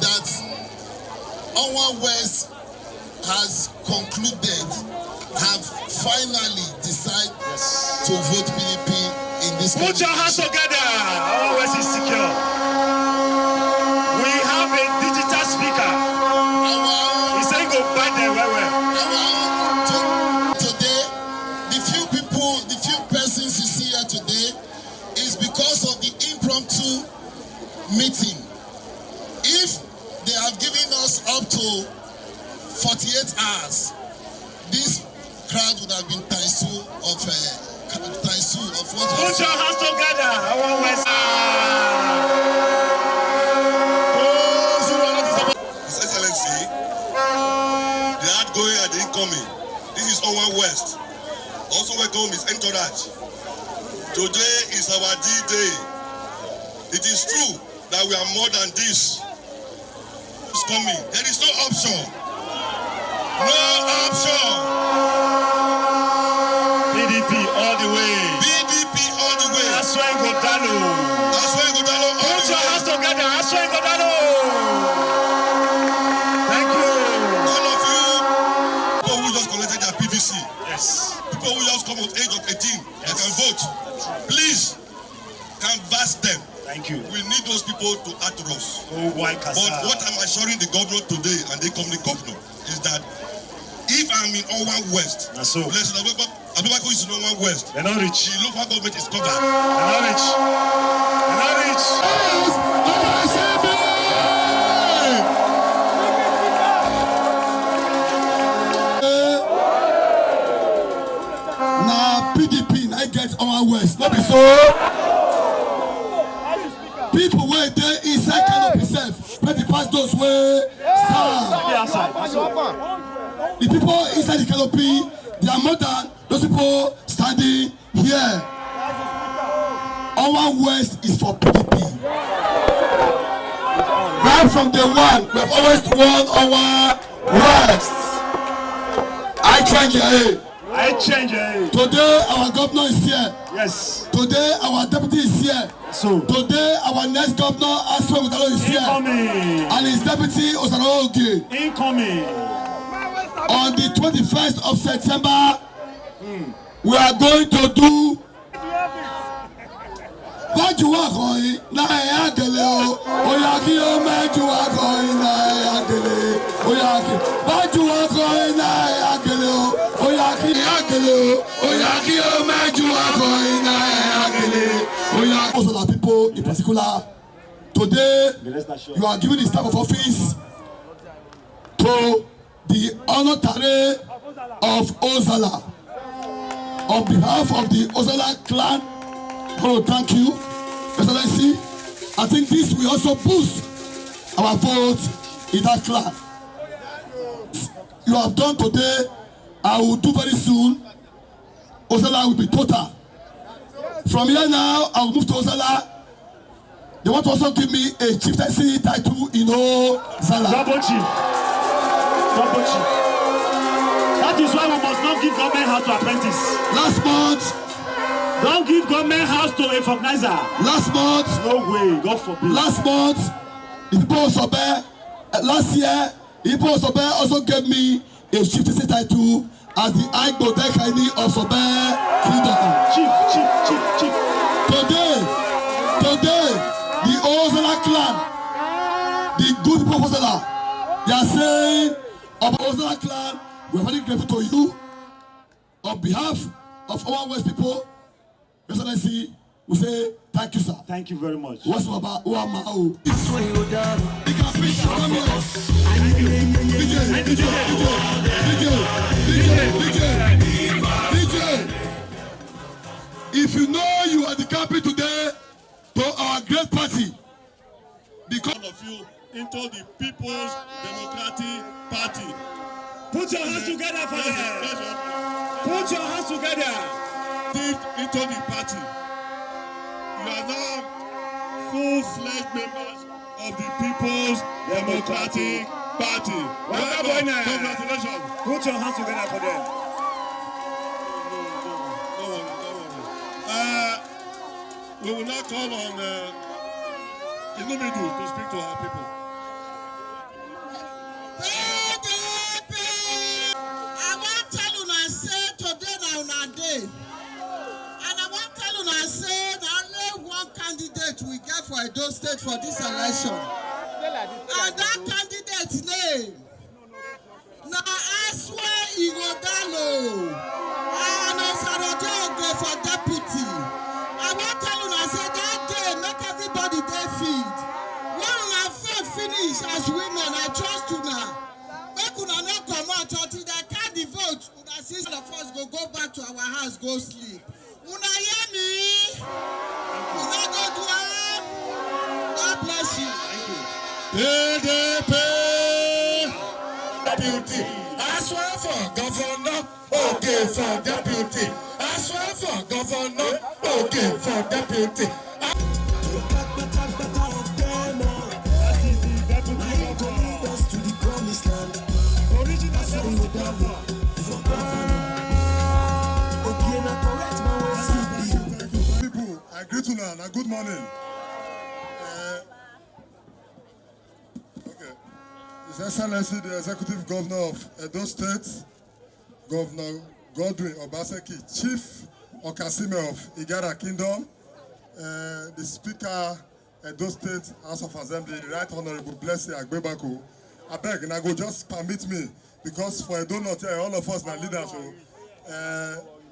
that Owan West has concluded, have finally decided to vote PDP in this country. Put your hands together. Owan West is secure. We have a digital speaker. He's saying go buy them well. Today, the few persons you see here today is because of the impromptu meeting. If they have given us up to 48 hours, this crowd would have been times two of what. Put your hands together. Owan West. His Excellency, the outgoing and the incoming. This is Owan West. Also welcome his entourage. Today is our D-Day. It is true that we are more than this. It's coming. There is no option. No option. PDP all the way. PDP all the way. Asue Ighodalo. Asue Ighodalo all the way. Put your hands together. Asue Ighodalo. Thank you. All of you, people who just collected their PVC. Yes. People who just come of age of 18 and can vote. Please canvass them. Thank you. We need those people to act to us. Pro-Wike. But what I'm assuring the governor today and the company governor is that if I'm in Owan West, so blessed Abubakar is in Owan West. They're not rich. The local government is covered. They're not rich. They're not rich. Now PDP, I get Owan West. Not be so. People where they inside canopy self, but the past those way. The people inside the canopy, they are more than those people standing here. Owan West is for PDP. Right from day one, we have always won Owan West. I change it. I change it. Today our governor is here. Yes. Today our deputy is here. So today our next governor Asue Ighodalo is here. Incoming. And his deputy Osanoge. Incoming. On the 21st of September, we are going to do Bajuwakoi na Yagele Oyaki Omejuwakoi na Yagele Oyaki Bajuwakoi na Yagele Oyaki Yagele Oyaki Omejuwakoi na Yagele Oyaki. Also, the people in particular, today you are giving the staff of office to the honorary of Ozala. On behalf of the Ozala clan, I want to thank you, Excellency. I think this will also boost our vote in that clan. You have done today, I will do very soon. Ozala will be total. From here now, I will move to Ozala. They want to also give me a chieftaincy title in Ozala. Double chief. Double chief. That is why we must not give government house to apprentice. Last month, don't give government house to a organizer. Last month, no way, God forbid. Last month, the people of Sobe, last year, the people of Sobe also gave me a chieftaincy title as the ENDBGIN of Sobe Kingdom. Chief. Today, the Ozala clan, the good people of Ozala, they are saying, of Ozala clan, we are very grateful to you. On behalf of our West people, Excellency, we say thank you, sir. Thank you very much. What's about Uamao? If you know you are the capital today to our great party, because of you into the People's Democratic Party. Put your hands together for them. Put your hands together. Into the party. You are now full-fledged members of the People's Democratic Party. Congratulations. Put your hands together for them. No worry. We will not call on It's not me to speak to our people. PDP! I want to tell you now, say today now una day. And I want to tell you now, say only one candidate we get for Edo State for this election. And that candidate's name now Asue Ighodalo. And Osarajo go for deputy. I want to tell you now, say that day make everybody dey feed. When una faith finish as women, I trust you now. Make una no come out until they count the vote. Una see all of us go back to our house, go sleep. Una hear me? Una go do am. God bless you. PDP deputy. I swear for governor, okay for deputy. I swear for governor, okay for deputy. That is the deputy governor. Original People, I greet you now. Good morning. Okay. His Excellency, the Executive Governor of Edo State, Governor Godwin Obaseki, Chief Okasime of Igara Kingdom, the Speaker, Edo State House of Assembly, Right Honorable Blessing Agbebako. I beg, and I go just permit me, because for Edo North, all of us are leaders, so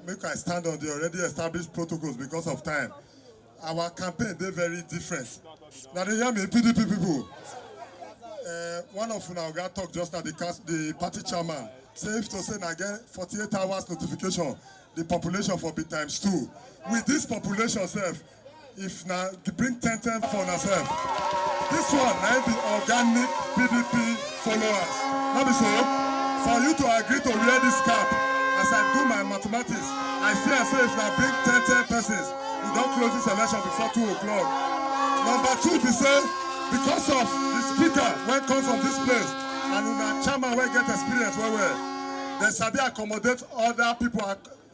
make I stand on the already established protocols because of time. Our campaign, they're very different. Now they hear me, PDP people. One of our guy talk just at the party chairman. Say if to say again 48 hours notification, the population for be times 2. With this population self, if now to bring 10 for ourselves, this one might be organic PDP followers. Not be so. For you to agree to wear this cap, as I do my mathematics, I see and say if now bring 10 persons, we don't close this election before 2 o'clock. Number 2, be say, because of the speaker when come from this place, and una chairman will get experience they sabi accommodate other people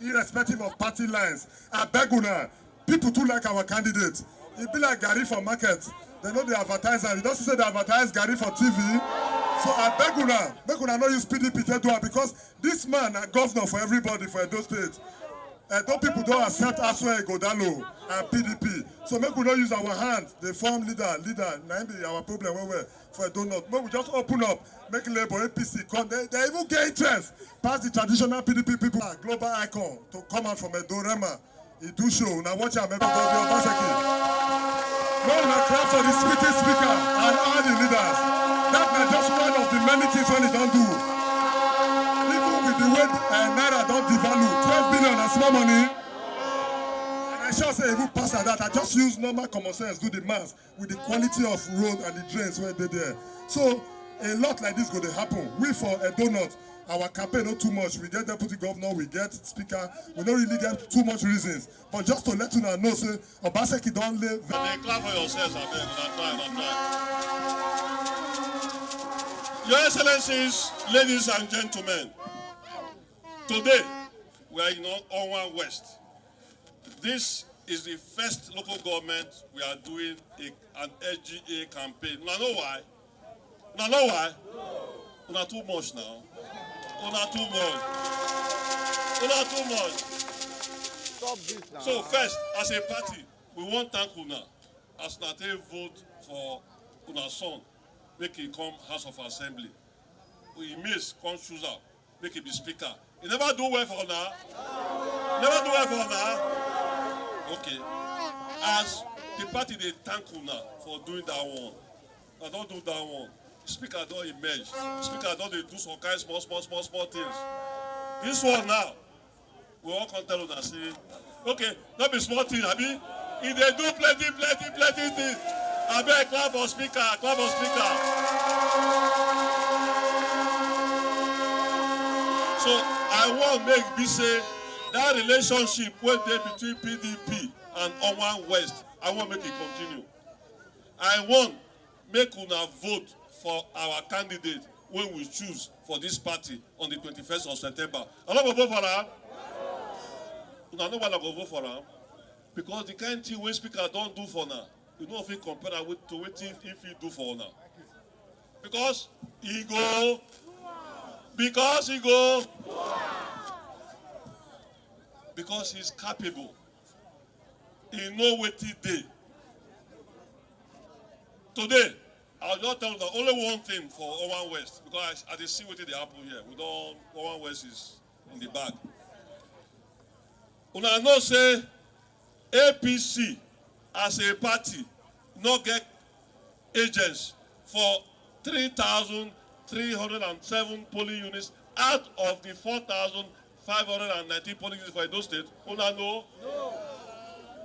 irrespective of party lines. I beg una, people too like our candidate. It be like Gary for market. They know the advertiser. You don't say they advertise Gary for TV. So I beg una, make una not use PDP to do it, because this man a governor for everybody for Edo State. Those people don't accept Asue Ighodalo and PDP. So make we not use our hands. They form leader. Now be our problem where we for Edo North. Make we just open up, make Labour, APC come. They even get interest. Pass the traditional PDP people, global icon, to come out from Edo Rema. He do show. Now watch out, everybody. Obaseki. No, we clap for the speaker and all the leaders. That's just one of the many things when he don't do. With the way naira don't devalue, 12 billion and small money. And I shall say even past that, I just use normal common sense, do the math with the quality of road and the drains where they're there. So a lot like this going to happen. We for Edo North, our campaign not too much. We get deputy governor, we get speaker. We don't really get too much reasons. But just to let you know, say Obaseki don't live. They clap for yourselves, I beg. Your Excellencies, ladies and gentlemen, today we are in Owan West. This is the first local government we are doing an LGA campaign. Now know why? Not too much now. Not too much. Stop this now. So first, as a party, we want to thank una as una take vote for una son, make him come House of Assembly. We miss, come choose out, make him be speaker. You never do well for now. Okay. As the party, they thank una for doing that one. I don't do that one. Speaker don't emerge. Speaker don't do some kind small things. This one now, we all can tell una say, okay, not be small thing, abi. If they do plenty things, I beg clap for speaker. So I want make be say that relationship wey dey between PDP and Owan West, I want make it continue. I want make una vote for our candidate when we choose for this party on the 21st of September. I no go vote for am. Una know why I go vote for am? Because the kind thing wey speaker don do for now, you know if he compare that with to what if he do for now. Because he go, because he's capable. He know what he did. Today, I'll just tell you that only one thing for Owan West, because I did see what they happen here. We don't, Owan West is in the bag. Una know say APC as a party not get agents for 3,307 polling units out of the 4,590 polling units for Edo State. Una know? No.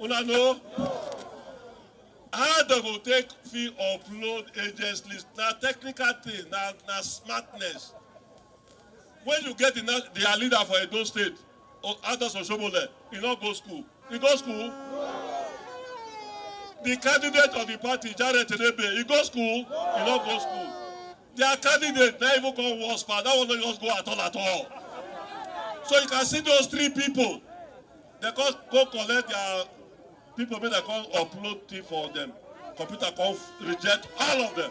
Una know? No. How they go take fee upload agents list? Now technical thing, now smartness. When you get their leader for Edo State, or others for Shomole, he not go school. He go school. No. The candidate of the party, Jared Tenebe, he go school. He not go school. Their candidate, they even go worse part. That one not just go at all. So you can see those three people. They go collect their people may they come upload thing for them. Computer come reject all of them.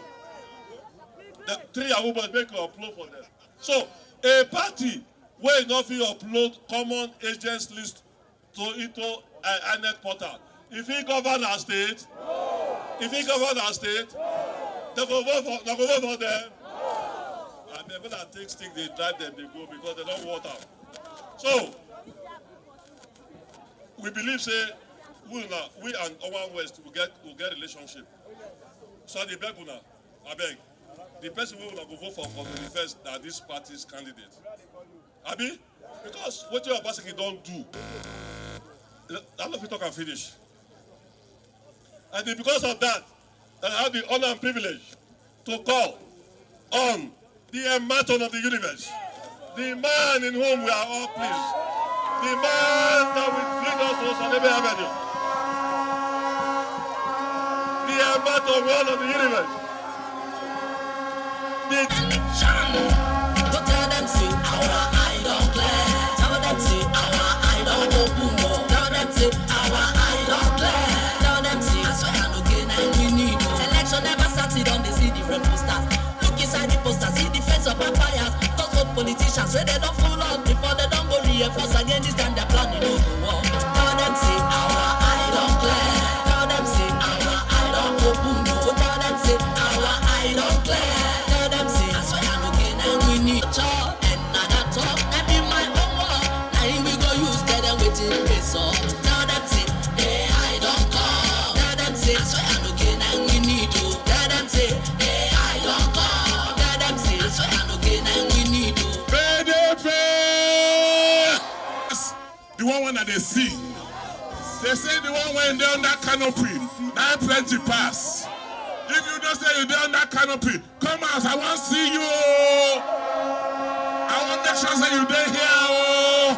The three are women make upload for them. So a party where not fit upload common agents list to into INEC portal. If he govern our state, they go vote for them. And they better take stick, they drive them, they go because they don't want out. So we believe say we and Owan West will get relationship. So the beg una, I beg. The person we will go vote for the first that this party's candidate. Abi? Because what your Obaseki don't do, I love you talk and finish. And because of that, I have the honor and privilege to call on the Emmaton of the universe, the man in whom we are all pleased, the man that will bring us to Sanebe Avenue, the Emmaton one of the universe. Don't tell them say our eye don't clear. Tell them say our eye don't open. Tell them say our eye don't clear. Tell them say I swear I'm okay and we need you. Election never started on the see different posters. Look inside the posters, see the face of vampires. Those old politicians say they don't fool up before they don't go reinforce again. This time they're planning over war. Tell them say our eye don't clear. Tell them say our eye don't open. Tell them say our eye don't clear. And another talk, that be my own work. Now we go use get them waiting face off. Tell them say, hey, I don't come. Tell them say, I swear I'm okay and we need you. Tell them say, hey, I don't come. Tell them say, I swear I'm okay and we need you. PDP! The one that they see. They say the one when they're on that canopy. Now plenty pass. If you don't say you're on that canopy, come out, I want to see you. I want to make sure that you there here.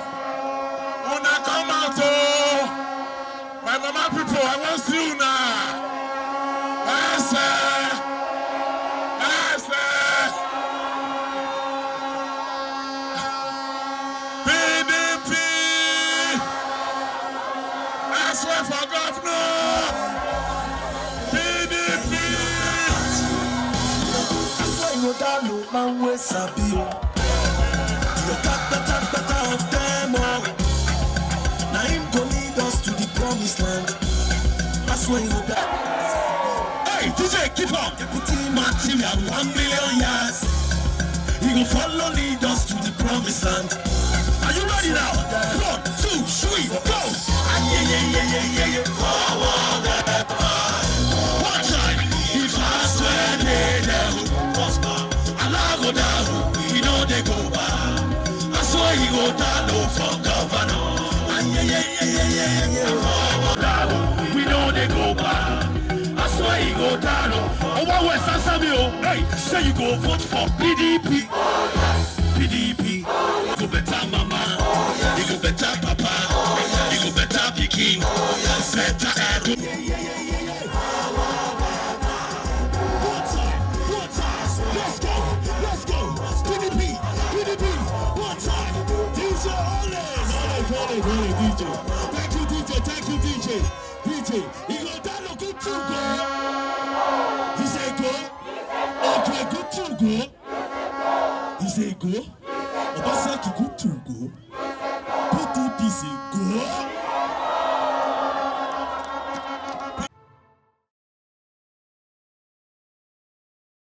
When I come out, my mama people, I want to see you now. Yes, PDP, I swear for governor. Ighodalo, man we sabi o. You got better of them all. Now him go lead us to the promised land. Asue Ighodalo. Hey, DJ, keep on. Deputy material 1 million years. He go follow lead us to the promised land. Are you ready now? 1, 2, 3, go! Yeah. Forward. One time. If I swear they prosper, Allah go down, we know they go back. Asue Ighodalo for governor. Forward. We know they go back. Asue Ighodalo. Owan West answer me, oh. Hey, say you go vote for PDP. Oh yes, PDP. oh, You go better mama. oh yes, You go better papa. oh yes, You go better pikin. oh yes, Better Edo. Let's go. PDP. One time. DJ Ole. DJ. Thank you, DJ. DJ. Ighodalo, good to go. He say go. Okay, good to go. He say go. Obaseki good to go. PDP say go.